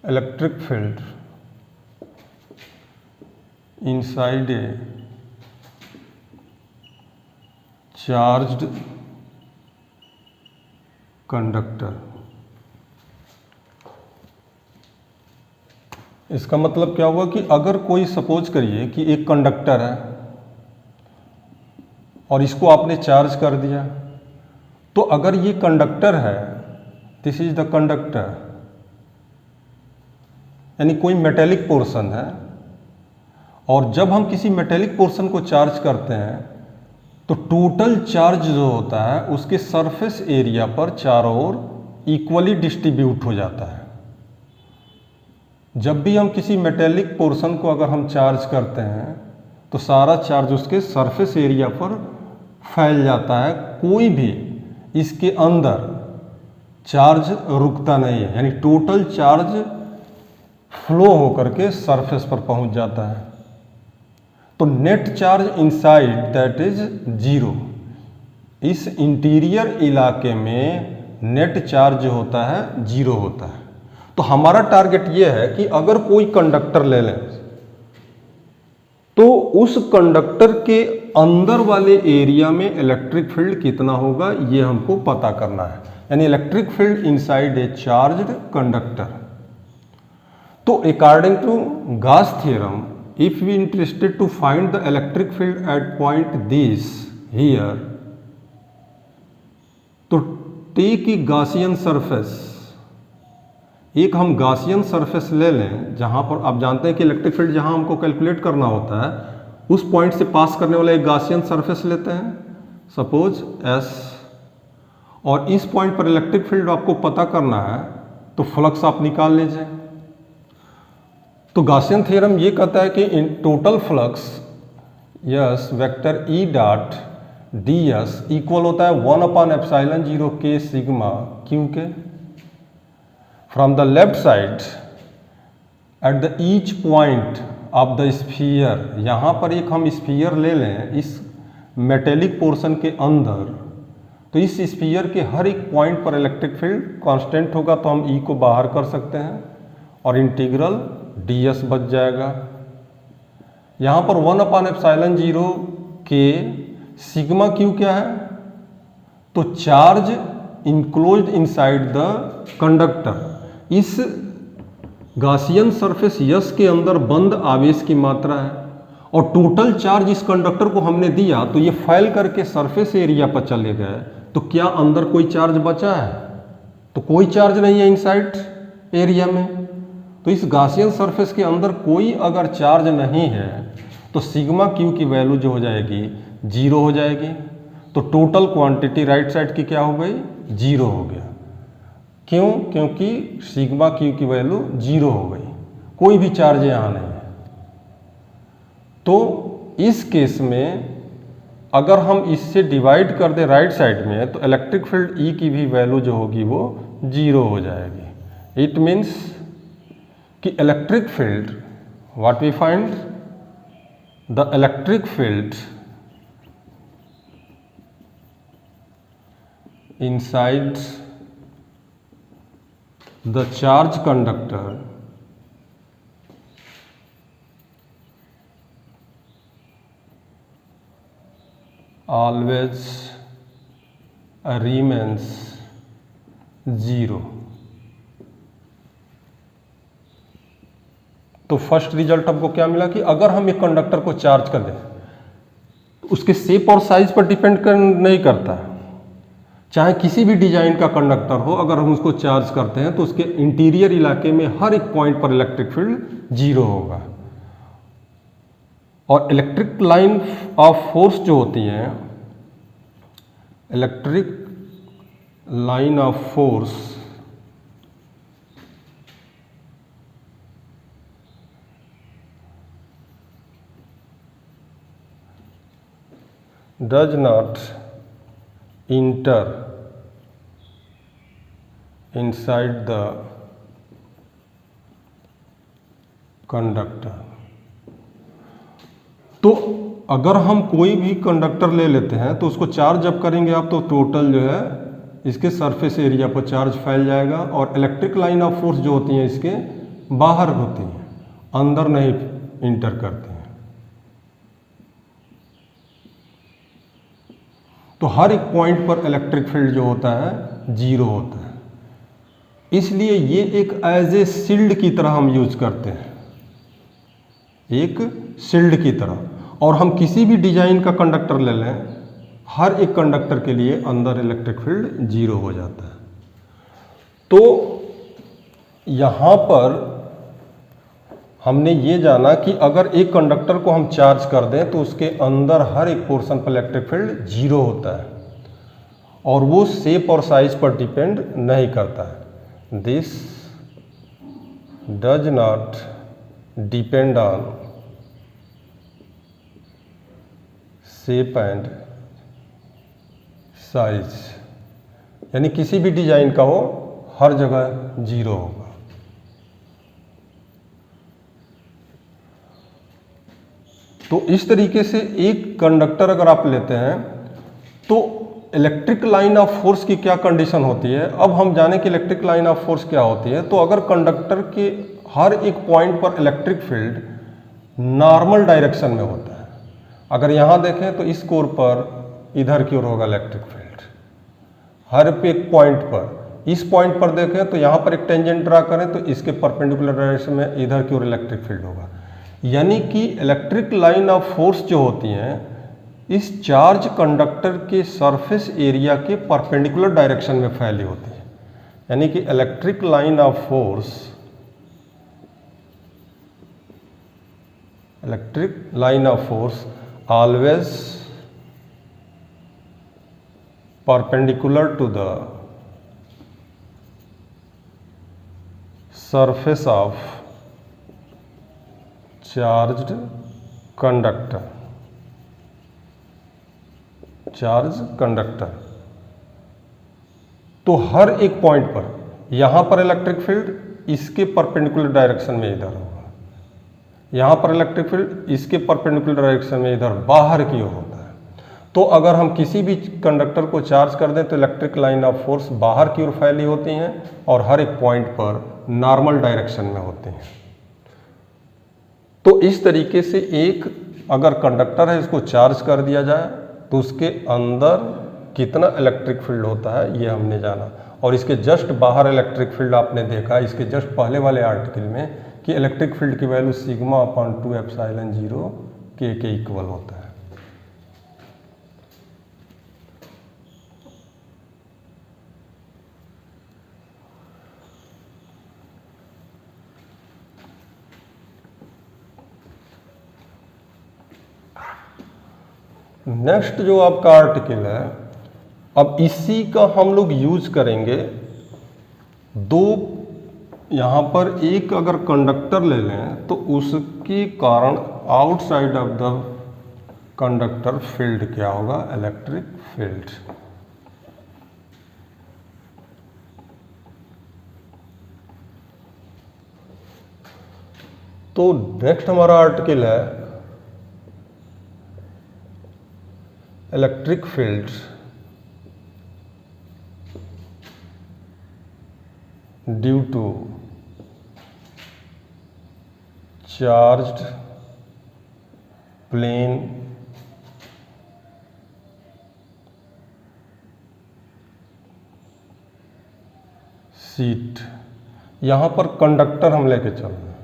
Electric field inside a charged conductor। इसका मतलब क्या हुआ कि अगर कोई सपोज करिए कि एक कंडक्टर है और इसको आपने चार्ज कर दिया, तो अगर ये कंडक्टर है, दिस इज द कंडक्टर, यानी कोई मेटेलिक पोर्शन है, और जब हम किसी मेटेलिक पोर्शन को चार्ज करते हैं तो टोटल चार्ज जो होता है उसके सरफेस एरिया पर चारों ओर इक्वली डिस्ट्रीब्यूट हो जाता है। जब भी हम किसी मेटेलिक पोर्शन को अगर हम चार्ज करते हैं तो सारा चार्ज उसके सरफेस एरिया पर फैल जाता है, कोई भी इसके अंदर चार्ज रुकता नहीं है, यानी टोटल चार्ज फ्लो होकर के सरफेस पर पहुंच जाता है। तो net charge inside that is zero. इस इंटीरियर इलाके में नेट चार्ज जो होता है जीरो होता है। तो हमारा टारगेट ये है कि अगर कोई कंडक्टर ले लें तो उस कंडक्टर के अंदर वाले एरिया में इलेक्ट्रिक फील्ड कितना होगा ये हमको पता करना है, यानी electric field inside a charged conductor. तो according to Gauss theorem, if we interested to find the electric field at point this here, तो take a Gaussian surface, एक हम Gaussian surface ले लें जहां पर आप जानते हैं कि इलेक्ट्रिक फील्ड जहां हमको कैलकुलेट करना होता है उस पॉइंट से पास करने वाला एक Gaussian surface लेते हैं, सपोज S, और इस पॉइंट पर इलेक्ट्रिक फील्ड आपको पता करना है तो फ्लक्स आप निकाल लीजिए। तो गॉसियन थ्योरम ये कहता है कि in total flux yes vector E dot D S equal होता है 1/ε0 के सिग्मा क्यू के from the left side at the each point of the sphere. यहाँ पर एक हम स्फीयर ले लें इस मेटेलिक पोर्शन के अंदर, तो इस स्फीयर के हर एक पॉइंट पर इलेक्ट्रिक फील्ड कांस्टेंट होगा, तो हम ई को बाहर कर सकते हैं और इंटीग्रल ds बच जाएगा। यहाँ पर 1/ε0 के सिग्मा क्यू क्या है, तो charge enclosed inside the conductor. इस गॉसियन सरफेस यस के अंदर बंद आवेश की मात्रा है और टोटल चार्ज इस कंडक्टर को हमने दिया तो ये फैल करके सरफेस एरिया पर चले गए, तो क्या अंदर कोई चार्ज बचा है? तो कोई चार्ज नहीं है इनसाइड एरिया में। तो इस गॉसियन सरफेस के अंदर कोई अगर चार्ज नहीं है तो सिग्मा क्यू की वैल्यू जो हो जाएगी जीरो हो जाएगी। तो टोटल क्वांटिटी राइट साइड की क्या हो गई, जीरो हो गया। क्यों? क्योंकि सिग्मा क्यू की वैल्यू जीरो हो गई, कोई भी चार्ज यहाँ नहीं है। तो इस केस में अगर हम इससे डिवाइड कर दें राइट साइड में तो इलेक्ट्रिक फील्ड ई की भी वैल्यू जो होगी वो जीरो हो जाएगी। इट मीन्स कि electric field, what we find, the electric field inside the charge conductor always remains zero। तो फर्स्ट रिजल्ट हमको क्या मिला कि अगर हम एक कंडक्टर को चार्ज कर दें तो उसके शेप और साइज पर डिपेंड नहीं करता, चाहे किसी भी डिजाइन का कंडक्टर हो, अगर हम उसको चार्ज करते हैं तो उसके इंटीरियर इलाके में हर एक पॉइंट पर इलेक्ट्रिक फील्ड जीरो होगा। और इलेक्ट्रिक लाइन ऑफ फोर्स जो होती हैं, electric line of force does not enter inside the conductor। तो अगर हम कोई भी कंडक्टर ले लेते हैं तो उसको चार्ज जब करेंगे आप तो टोटल जो है इसके सरफेस एरिया पर चार्ज फैल जाएगा और इलेक्ट्रिक लाइन ऑफ फोर्स जो होती हैं इसके बाहर होती हैं, अंदर नहीं इंटर करती हैं। तो हर एक पॉइंट पर इलेक्ट्रिक फील्ड जो होता है जीरो होता है, इसलिए ये एक एज ए शील्ड की तरह हम यूज करते हैं, एक शील्ड की तरह। और हम किसी भी डिजाइन का कंडक्टर ले लें, हर एक कंडक्टर के लिए अंदर इलेक्ट्रिक फील्ड जीरो हो जाता है। तो यहाँ पर हमने ये जाना कि अगर एक कंडक्टर को हम चार्ज कर दें तो उसके अंदर हर एक पोर्शन पर इलेक्ट्रिक फील्ड जीरो होता है और वो शेप और साइज पर डिपेंड नहीं करता है। This does not depend on shape and size, यानी किसी भी डिजाइन का हो हर जगह जीरो होगा। तो इस तरीके से एक कंडक्टर अगर आप लेते हैं तो इलेक्ट्रिक लाइन ऑफ फोर्स की क्या कंडीशन होती है। अब हम जाने कि इलेक्ट्रिक लाइन ऑफ फोर्स क्या होती है। तो अगर कंडक्टर के हर एक पॉइंट पर इलेक्ट्रिक फील्ड नॉर्मल डायरेक्शन में होता है, अगर यहाँ देखें तो इस कोर पर इधर की ओर होगा इलेक्ट्रिक फील्ड, हर एक पॉइंट पर। इस पॉइंट पर देखें तो यहाँ पर एक टेंजेंट ड्रा करें तो इसके परपेंडिकुलर डायरेक्शन में इधर की ओर इलेक्ट्रिक फील्ड होगा। यानी कि इलेक्ट्रिक लाइन ऑफ फोर्स जो होती हैं इस चार्ज कंडक्टर के सरफेस एरिया के परपेंडिकुलर डायरेक्शन में फैली होती है। यानी कि electric line of force always perpendicular to the surface of charged conductor, तो हर एक पॉइंट पर यहाँ पर इलेक्ट्रिक फील्ड इसके परपेंडिकुलर डायरेक्शन में इधर होगा, यहाँ पर इलेक्ट्रिक फील्ड इसके परपेंडिकुलर डायरेक्शन में इधर बाहर की ओर होता है। तो अगर हम किसी भी कंडक्टर को चार्ज कर दें तो इलेक्ट्रिक लाइन ऑफ फोर्स बाहर की ओर फैली होती हैं और हर एक पॉइंट पर नॉर्मल डायरेक्शन में होते हैं। तो इस तरीके से एक अगर कंडक्टर है इसको चार्ज कर दिया जाए तो उसके अंदर कितना इलेक्ट्रिक फील्ड होता है ये हमने जाना। और इसके जस्ट बाहर इलेक्ट्रिक फील्ड आपने देखा इसके जस्ट पहले वाले आर्टिकल में कि इलेक्ट्रिक फील्ड की वैल्यू सिग्मा अपॉन 2 एप्सिलॉन 0 के इक्वल होता है। नेक्स्ट जो आपका आर्टिकल है, अब इसी का हम लोग यूज करेंगे दो। यहाँ पर एक अगर कंडक्टर ले लें तो उसके कारण outside of the conductor field क्या होगा, इलेक्ट्रिक फील्ड। तो नेक्स्ट हमारा आर्टिकल है electric fields due to charged plane sheet. यहां पर कंडक्टर हम लेके चल रहे हैं,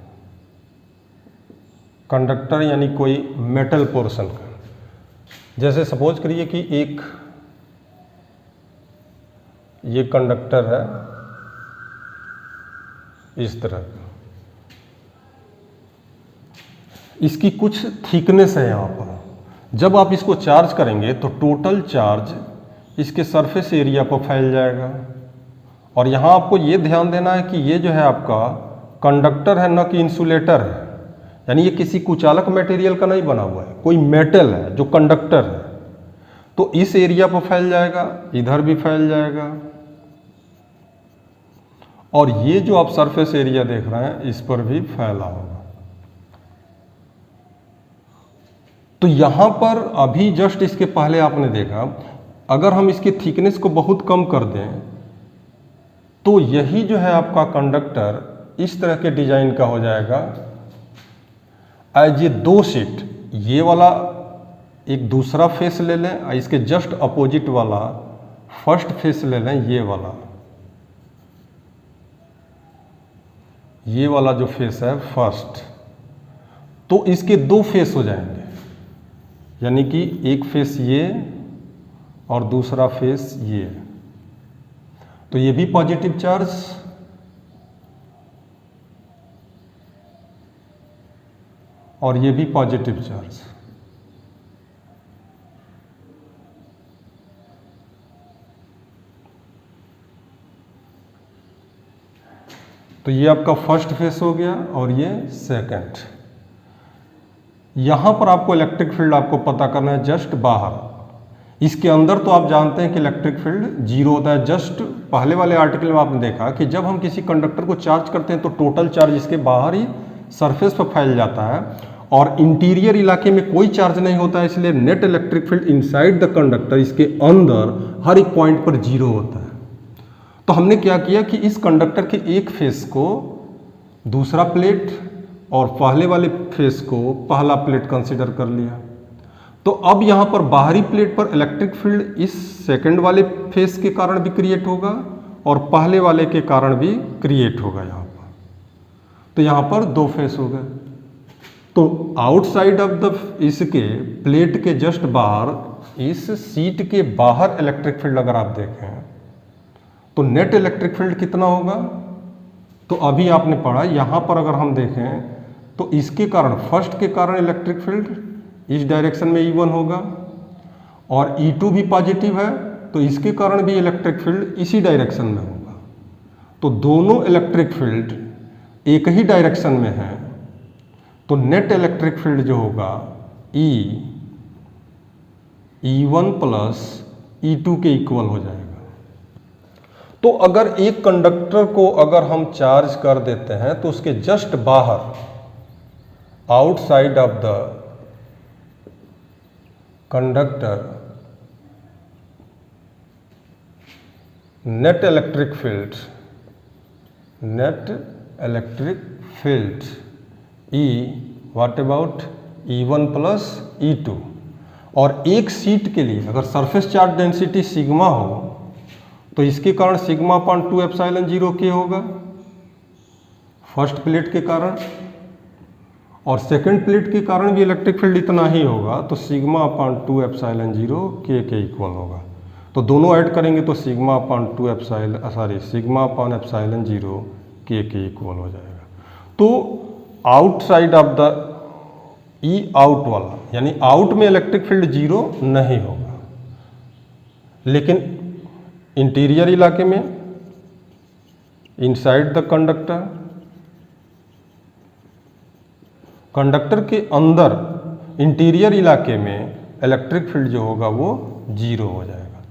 कंडक्टर यानी कोई मेटल पोर्शन का। जैसे सपोज करिए कि एक ये कंडक्टर है इस तरह का, इसकी कुछ थिकनेस है यहाँ पर। जब आप इसको चार्ज करेंगे तो टोटल चार्ज इसके सरफेस एरिया पर फैल जाएगा। और यहाँ आपको ये ध्यान देना है कि ये जो है आपका कंडक्टर है, न कि इंसुलेटर है। यानी ये किसी कुचालक मटेरियल का नहीं बना हुआ है, कोई मेटल है जो कंडक्टर है। तो इस एरिया पर फैल जाएगा, इधर भी फैल जाएगा, और ये जो आप सरफेस एरिया देख रहे हैं इस पर भी फैला होगा। तो यहां पर अभी जस्ट इसके पहले आपने देखा, अगर हम इसकी थिकनेस को बहुत कम कर दें तो यही जो है आपका कंडक्टर इस तरह के डिजाइन का हो जाएगा। आज ये दो शीट, ये वाला एक दूसरा फेस ले लें और इसके जस्ट अपोजिट वाला फर्स्ट फेस ले लें, ये वाला जो फेस है फर्स्ट, तो इसके दो फेस हो जाएंगे, यानी कि एक फेस ये और दूसरा फेस ये। तो ये भी पॉजिटिव चार्ज और ये भी पॉजिटिव चार्ज। तो ये आपका फर्स्ट फेस हो गया और ये सेकंड। यहां पर आपको इलेक्ट्रिक फील्ड आपको पता करना है जस्ट बाहर। इसके अंदर तो आप जानते हैं कि इलेक्ट्रिक फील्ड जीरो होता है। जस्ट पहले वाले आर्टिकल में आपने देखा कि जब हम किसी कंडक्टर को चार्ज करते हैं तो टोटल चार्ज इसके बाहर ही सरफेस पर फैल जाता है और इंटीरियर इलाके में कोई चार्ज नहीं होता है, इसलिए net electric field inside the conductor, इसके अंदर हर एक पॉइंट पर जीरो होता है। तो हमने क्या किया कि इस कंडक्टर के एक फेस को दूसरा प्लेट और पहले वाले फेस को पहला प्लेट कंसीडर कर लिया। तो अब यहाँ पर बाहरी प्लेट पर इलेक्ट्रिक फील्ड इस सेकंड वाले फेस के कारण भी क्रिएट होगा और पहले वाले के कारण भी क्रिएट होगा यहाँ पर। तो यहाँ पर दो फेस हो गए। तो आउटसाइड ऑफ द इसके प्लेट के जस्ट बाहर, इस सीट के बाहर इलेक्ट्रिक फील्ड अगर आप देखें तो नेट इलेक्ट्रिक फील्ड कितना होगा। तो अभी आपने पढ़ा, यहाँ पर अगर हम देखें तो इसके कारण, फर्स्ट के कारण इलेक्ट्रिक फील्ड इस डायरेक्शन में E1 होगा और E2 भी पॉजिटिव है तो इसके कारण भी इलेक्ट्रिक फील्ड इसी डायरेक्शन में होगा। तो दोनों इलेक्ट्रिक फील्ड एक ही डायरेक्शन में है, तो नेट इलेक्ट्रिक फील्ड जो होगा E1 प्लस E2 के इक्वल हो जाएगा। तो अगर एक कंडक्टर को अगर हम चार्ज कर देते हैं तो उसके जस्ट बाहर, outside of the conductor, net electric field E, what about E1 plus E2। और एक सीट के लिए अगर सरफेस चार्ज डेंसिटी सिग्मा हो तो इसके कारण सिग्मा अपॉन 2 एप्सिलॉन 0 के होगा फर्स्ट प्लेट के कारण, और सेकंड प्लेट के कारण भी इलेक्ट्रिक फील्ड इतना ही होगा, तो सिग्मा अपॉन 2 एप्सिलॉन 0 के इक्वल होगा। तो दोनों ऐड करेंगे तो sigma upon sigma upon epsilon 0 के इक्वल हो जाएगा। तो outside of the E out वाला, यानी आउट में इलेक्ट्रिक फील्ड जीरो नहीं होगा, लेकिन इंटीरियर इलाके में, इनसाइड द कंडक्टर के अंदर इंटीरियर इलाके में इलेक्ट्रिक फील्ड जो होगा वो जीरो हो जाएगा।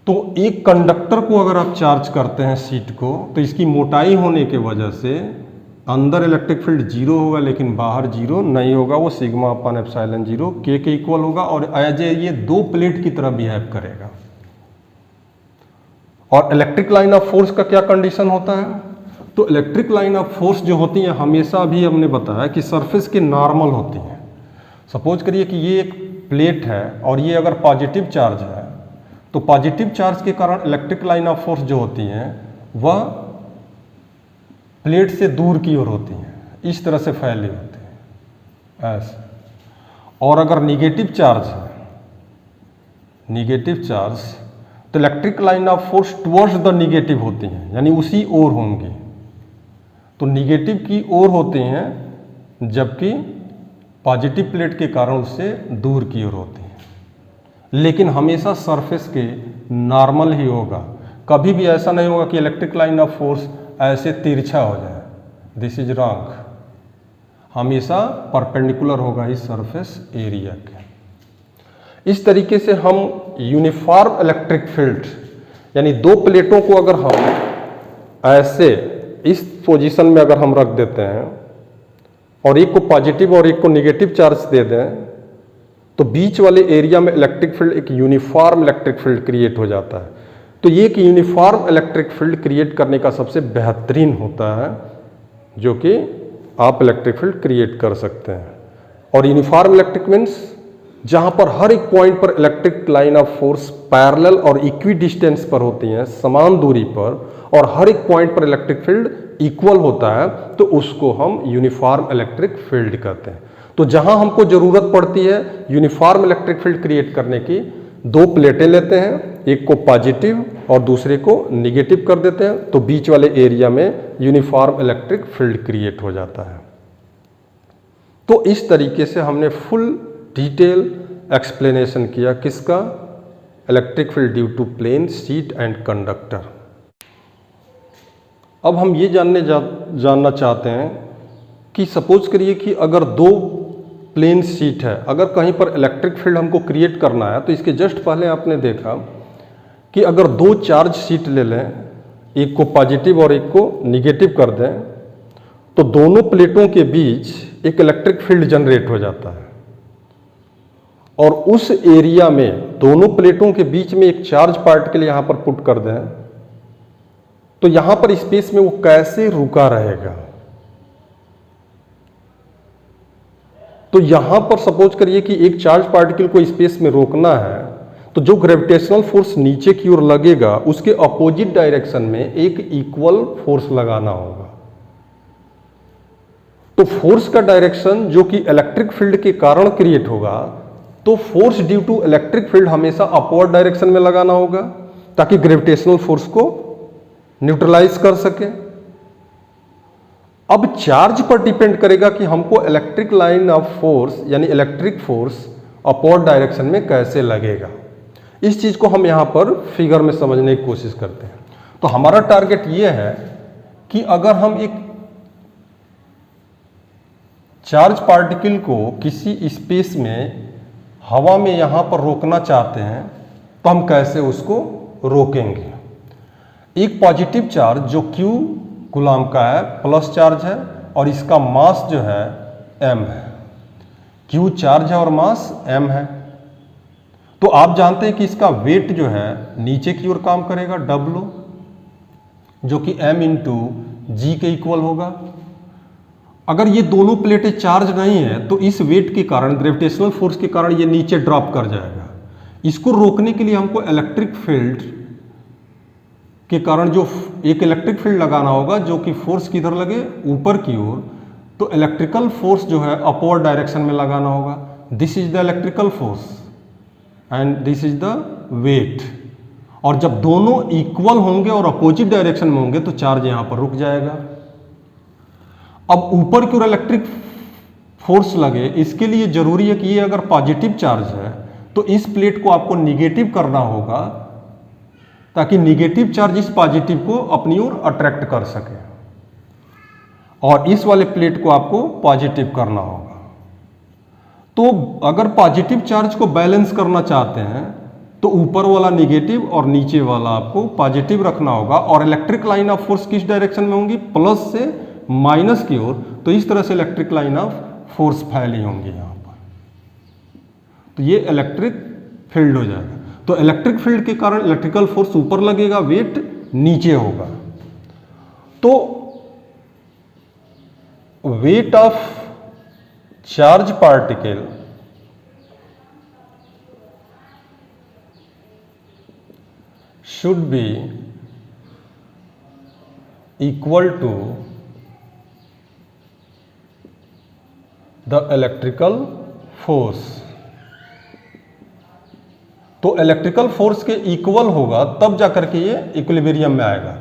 तो एक कंडक्टर को अगर आप चार्ज करते हैं सीट को, तो इसकी मोटाई होने के वजह से अंदर इलेक्ट्रिक फील्ड जीरो होगा लेकिन बाहर जीरो नहीं होगा, वो सिग्मा अपॉन एप्सिलॉन 0 के इक्वल होगा और एज ए ये दो प्लेट की तरह बिहेव करेगा। और इलेक्ट्रिक लाइन ऑफ फोर्स का क्या कंडीशन होता है। तो इलेक्ट्रिक लाइन ऑफ फोर्स जो होती है हमेशा भी हमने बताया कि सरफेस के नॉर्मल होती हैं। सपोज करिए कि ये एक प्लेट है और ये अगर पॉजिटिव चार्ज है तो पॉजिटिव चार्ज के कारण इलेक्ट्रिक लाइन ऑफ फोर्स जो होती हैं वह प्लेट से दूर की ओर होती हैं, इस तरह से फैली होती हैं ऐसे। और अगर निगेटिव चार्ज है, निगेटिव चार्ज, तो electric line of force towards the negative होती हैं, यानी उसी ओर होंगी। तो निगेटिव की ओर होते हैं जबकि पॉजिटिव प्लेट के कारण उससे दूर की ओर होती हैं, लेकिन हमेशा सरफेस के नॉर्मल ही होगा। कभी भी ऐसा नहीं होगा कि इलेक्ट्रिक लाइन ऑफ फोर्स ऐसे तिरछा हो जाए, दिस इज रॉन्ग। हमेशा परपेंडिकुलर होगा इस सरफेस एरिया के। इस तरीके से हम यूनिफॉर्म इलेक्ट्रिक फील्ड, यानी दो प्लेटों को अगर हम ऐसे इस पोजीशन में अगर हम रख देते हैं और एक को पॉजिटिव और एक को नेगेटिव चार्ज दे दें, तो बीच वाले एरिया में इलेक्ट्रिक फील्ड एक यूनिफॉर्म इलेक्ट्रिक फील्ड क्रिएट हो जाता है। तो ये एक यूनिफॉर्म इलेक्ट्रिक फील्ड क्रिएट करने का सबसे बेहतरीन होता है जो कि आप इलेक्ट्रिक फील्ड क्रिएट कर सकते हैं। और यूनिफॉर्म इलेक्ट्रिक मीन्स जहां पर हर एक पॉइंट पर electric line of force parallel और इक्वी डिस्टेंस पर होती हैं, समान दूरी पर, और हर एक पॉइंट पर इलेक्ट्रिक फील्ड इक्वल होता है, तो उसको हम यूनिफॉर्म इलेक्ट्रिक फील्ड कहते हैं। तो जहां हमको जरूरत पड़ती है यूनिफॉर्म इलेक्ट्रिक फील्ड क्रिएट करने की, दो प्लेटें लेते हैं, एक को पॉजिटिव और दूसरे को निगेटिव कर देते हैं, तो बीच वाले एरिया में यूनिफॉर्म इलेक्ट्रिक फील्ड क्रिएट हो जाता है। तो इस तरीके से हमने फुल डिटेल एक्सप्लेनेशन किया किसका, electric field due to plane, sheet and conductor. अब हम ये जानना चाहते हैं कि सपोज करिए कि अगर दो प्लेन शीट है, अगर कहीं पर इलेक्ट्रिक फील्ड हमको क्रिएट करना है, तो इसके जस्ट पहले आपने देखा कि अगर दो चार्ज शीट ले लें, एक को पॉजिटिव और एक को निगेटिव कर दें, तो दोनों प्लेटों के बीच एक इलेक्ट्रिक फील्ड जनरेट हो जाता है। और उस एरिया में दोनों प्लेटों के बीच में एक चार्ज पार्टिकल यहां पर पुट कर दें, तो यहां पर स्पेस में वो कैसे रुका रहेगा। तो यहां पर सपोज करिए कि एक चार्ज पार्टिकल को स्पेस में रोकना है, तो जो ग्रेविटेशनल फोर्स नीचे की ओर लगेगा उसके अपोजिट डायरेक्शन में एक इक्वल फोर्स लगाना होगा। तो फोर्स का डायरेक्शन जो कि इलेक्ट्रिक फील्ड के कारण क्रिएट होगा, तो force due to electric field हमेशा अपवर्ड डायरेक्शन में लगाना होगा ताकि ग्रेविटेशनल फोर्स को न्यूट्रलाइज कर सके। अब चार्ज पर डिपेंड करेगा कि हमको इलेक्ट्रिक लाइन ऑफ फोर्स यानी इलेक्ट्रिक फोर्स अपवर्ड डायरेक्शन में कैसे लगेगा। इस चीज को हम यहां पर फिगर में समझने की कोशिश करते हैं। तो हमारा टारगेट यह है कि अगर हम एक चार्ज पार्टिकल को किसी स्पेस में हवा में यहां पर रोकना चाहते हैं, तो हम कैसे उसको रोकेंगे। एक पॉजिटिव चार्ज जो Q कूलम का है, प्लस चार्ज है, और इसका मास जो है m है। Q चार्ज है और मास m है। तो आप जानते हैं कि इसका वेट जो है नीचे की ओर काम करेगा, W, जो कि m इंटू जी के इक्वल होगा। अगर ये दोनों प्लेटें चार्ज नहीं है तो इस वेट के कारण, ग्रेविटेशनल फोर्स के कारण, ये नीचे ड्रॉप कर जाएगा। इसको रोकने के लिए हमको इलेक्ट्रिक फील्ड के कारण जो एक इलेक्ट्रिक फील्ड लगाना होगा जो कि फोर्स किधर लगे, ऊपर की ओर। तो इलेक्ट्रिकल फोर्स जो है अपवर्ड डायरेक्शन में लगाना होगा। This is the electrical force and this is the weight. और जब दोनों इक्वल होंगे और अपोजिट डायरेक्शन में होंगे तो चार्ज यहां पर रुक जाएगा। अब ऊपर की ओर इलेक्ट्रिक फोर्स लगे, इसके लिए जरूरी है कि ये अगर पॉजिटिव चार्ज है तो इस प्लेट को आपको निगेटिव करना होगा ताकि निगेटिव चार्ज इस पॉजिटिव को अपनी ओर अट्रैक्ट कर सके, और इस वाले प्लेट को आपको पॉजिटिव करना होगा। तो अगर पॉजिटिव चार्ज को बैलेंस करना चाहते हैं तो ऊपर वाला निगेटिव और नीचे वाला आपको पॉजिटिव रखना होगा। और इलेक्ट्रिक लाइन ऑफ फोर्स किस डायरेक्शन में होंगी, प्लस से माइनस की ओर। तो इस तरह से इलेक्ट्रिक लाइन ऑफ फोर्स फैली होंगी यहां पर, तो ये इलेक्ट्रिक फील्ड हो जाएगा। तो इलेक्ट्रिक फील्ड के कारण इलेक्ट्रिकल फोर्स ऊपर लगेगा, वेट नीचे होगा। तो weight of charge particle should be equal to the electrical force. तो इलेक्ट्रिकल फोर्स के इक्वल होगा तब जाकर के ये इक्विलिब्रियम में आएगा।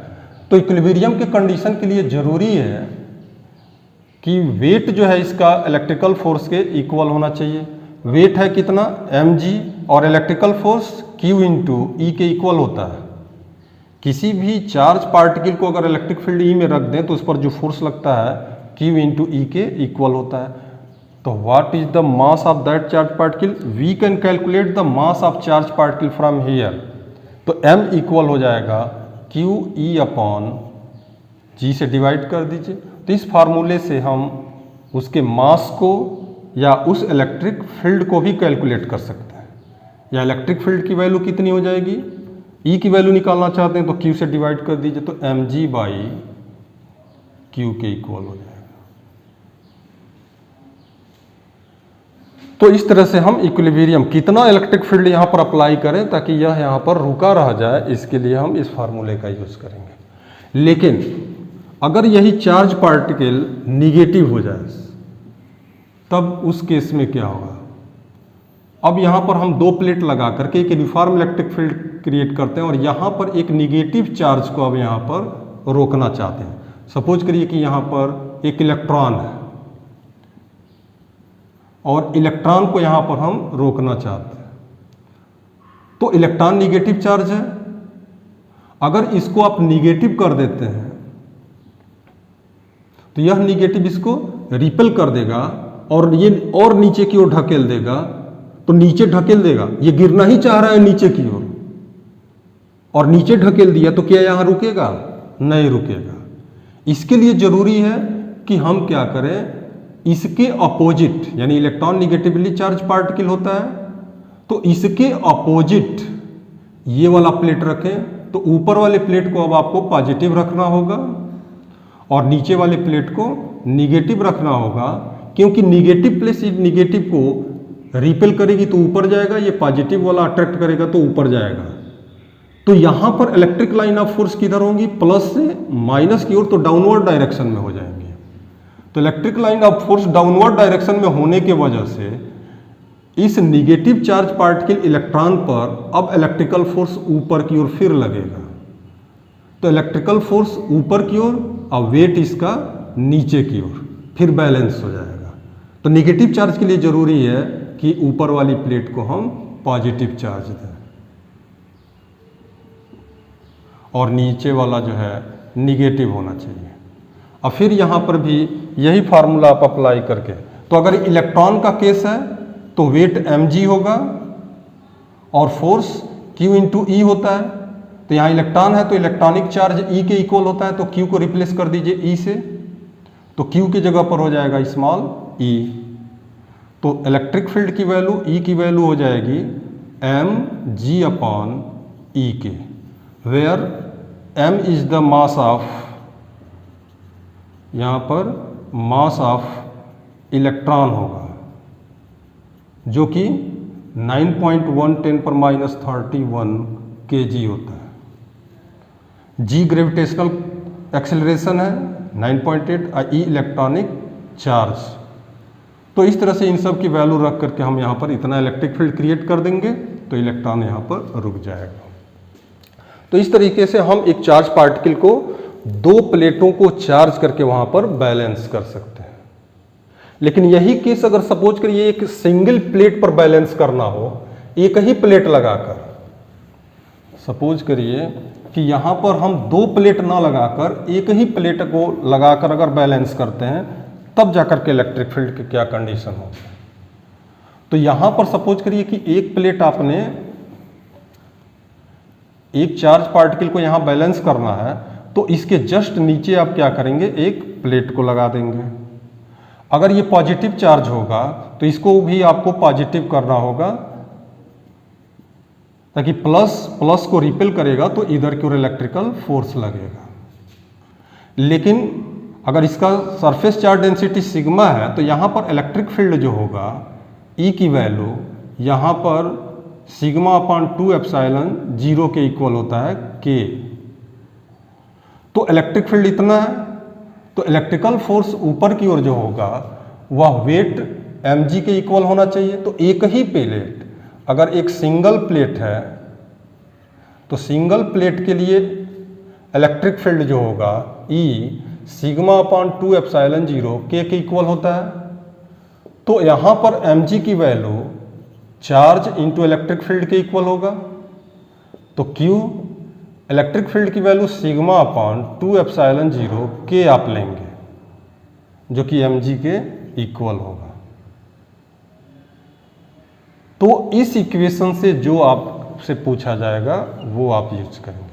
तो इक्विलिब्रियम के कंडीशन के लिए जरूरी है कि वेट जो है इसका इलेक्ट्रिकल फोर्स के इक्वल होना चाहिए। वेट है कितना, mg, और इलेक्ट्रिकल फोर्स q इंटू ई के इक्वल होता है। किसी भी चार्ज पार्टिकल को अगर इलेक्ट्रिक फील्ड ई में रख दें तो उस पर जो फोर्स लगता है q इंटू ई के इक्वल होता है। तो what is the mass of that charge particle, we can calculate the mass of charge particle from here. तो m इक्वल हो जाएगा q e अपॉन g से डिवाइड कर दीजिए। तो इस फार्मूले से हम उसके मास को या उस इलेक्ट्रिक फील्ड को भी कैलकुलेट कर सकते हैं। या इलेक्ट्रिक फील्ड की वैल्यू कितनी हो जाएगी, ई की वैल्यू निकालना चाहते हैं तो क्यू से डिवाइड कर दीजिए, तो mg बाई क्यू के इक्वल हो जाएगा। तो इस तरह से हम इक्विलिब्रियम कितना इलेक्ट्रिक फील्ड यहाँ पर अप्लाई करें ताकि यह यहाँ पर रुका रह जाए, इसके लिए हम इस फार्मूले का यूज करेंगे। लेकिन अगर यही चार्ज पार्टिकल निगेटिव हो जाए तब उस केस में क्या होगा? अब यहाँ पर हम दो प्लेट लगा करके एक यूनिफॉर्म इलेक्ट्रिक फील्ड क्रिएट करते हैं और यहाँ पर एक निगेटिव चार्ज को अब यहाँ पर रोकना चाहते हैं। सपोज करिए कि यहाँ पर एक इलेक्ट्रॉन है और इलेक्ट्रॉन को यहाँ पर हम रोकना चाहते हैं, तो इलेक्ट्रॉन निगेटिव चार्ज है। अगर इसको आप निगेटिव कर देते हैं तो यह निगेटिव इसको रिपेल कर देगा और ये और नीचे की ओर ढकेल देगा, तो नीचे ढकेल देगा। ये गिरना ही चाह रहा है नीचे की ओर और नीचे ढकेल दिया तो क्या यहाँ रुकेगा? नहीं रुकेगा। इसके लिए जरूरी है कि हम क्या करें, इसके अपोजिट, यानी इलेक्ट्रॉन निगेटिवली चार्ज पार्टिकल होता है, तो इसके अपोजिट ये वाला प्लेट रखें। तो ऊपर वाले प्लेट को अब आपको पॉजिटिव रखना होगा और नीचे वाले प्लेट को निगेटिव रखना होगा, क्योंकि निगेटिव प्लेट निगेटिव को रिपेल करेगी तो ऊपर जाएगा, ये पॉजिटिव वाला अट्रैक्ट करेगा तो ऊपर जाएगा। तो यहां पर इलेक्ट्रिक लाइन ऑफ फोर्स किधर होंगी? प्लस से माइनस की ओर, तो डाउनवर्ड डायरेक्शन में हो जाएंगे। तो electric line of force downward direction में होने के वजह से इस निगेटिव चार्ज पार्टिकल इलेक्ट्रॉन पर अब इलेक्ट्रिकल फोर्स ऊपर की ओर फिर लगेगा। तो इलेक्ट्रिकल फोर्स ऊपर की ओर और वेट इसका नीचे की ओर, फिर बैलेंस हो जाएगा। तो निगेटिव चार्ज के लिए जरूरी है कि ऊपर वाली प्लेट को हम पॉजिटिव चार्ज दें और नीचे वाला जो है निगेटिव होना चाहिए। और फिर यहाँ पर भी यही फार्मूला आप अप्लाई करके, तो अगर इलेक्ट्रॉन का केस है तो वेट mg होगा और फोर्स q इंटू ई होता है। तो यहाँ इलेक्ट्रॉन है तो इलेक्ट्रॉनिक चार्ज E के इक्वल होता है, तो Q को रिप्लेस कर दीजिए E से, तो Q की जगह पर हो जाएगा स्मॉल e। तो इलेक्ट्रिक फील्ड की वैल्यू E की वैल्यू हो जाएगी mg अपॉन E के, where m is the mass of, यहाँ पर मास ऑफ इलेक्ट्रॉन होगा जो कि 9.1 × -31 kg होता है। g ग्रेविटेशनल एक्सेलरेशन है 9.8 और e इलेक्ट्रॉनिक चार्ज। तो इस तरह से इन सब की वैल्यू रख करके हम यहाँ पर इतना इलेक्ट्रिक फील्ड क्रिएट कर देंगे तो इलेक्ट्रॉन यहाँ पर रुक जाएगा। तो इस तरीके से हम एक चार्ज पार्टिकल को दो प्लेटों को चार्ज करके वहाँ पर बैलेंस कर सकते हैं। लेकिन यही केस अगर सपोज करिए एक सिंगल प्लेट पर बैलेंस करना हो, एक ही प्लेट लगाकर, सपोज करिए कि यहाँ पर हम दो प्लेट ना लगाकर एक ही प्लेट को लगाकर अगर बैलेंस करते हैं तब जाकर के इलेक्ट्रिक फील्ड की क्या कंडीशन होगी। तो यहाँ पर सपोज करिए कि एक प्लेट आपने, एक चार्ज पार्टिकल को यहाँ बैलेंस करना है तो इसके जस्ट नीचे आप क्या करेंगे, एक प्लेट को लगा देंगे। अगर ये पॉजिटिव चार्ज होगा तो इसको भी आपको पॉजिटिव करना होगा ताकि प्लस को रिपेल करेगा तो इधर की ओर इलेक्ट्रिकल फोर्स लगेगा। लेकिन अगर इसका सरफेस चार्ज डेंसिटी सिग्मा है तो यहाँ पर इलेक्ट्रिक फील्ड जो होगा E की वैल्यू यहाँ पर सिग्मा अपॉन 2 एप्सिलॉन 0 के इक्वल होता है K। तो इलेक्ट्रिक फील्ड इतना है, तो इलेक्ट्रिकल फोर्स ऊपर की ओर जो होगा वह वेट mg के इक्वल होना चाहिए। तो एक ही प्लेट, अगर एक सिंगल प्लेट है तो सिंगल प्लेट के लिए इलेक्ट्रिक फील्ड जो होगा E sigma upon 2 epsilon 0 K के इक्वल होता है। तो यहाँ पर mg की value charge into electric field के इक्वल होगा। तो Q इलेक्ट्रिक फील्ड की value sigma upon 2 epsilon 0 K आप लेंगे जो कि mg के इक्वल होगा। तो इस इक्वेशन से जो आपसे पूछा जाएगा वो आप यूज करेंगे।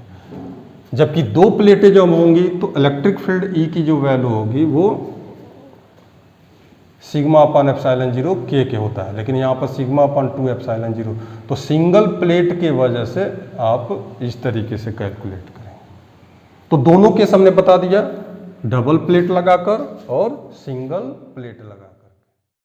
जबकि दो प्लेटें जब होंगी तो इलेक्ट्रिक फील्ड E की जो वैल्यू होगी वो सिग्मा अपन एप्सिलॉन 0 के होता है, लेकिन यहाँ पर सिग्मा अपन 2 एप्सिलॉन 0। तो सिंगल प्लेट के वजह से आप इस तरीके से कैलकुलेट करें। तो दोनों केस हमने बता दिया, डबल प्लेट लगाकर और सिंगल प्लेट लगाकर।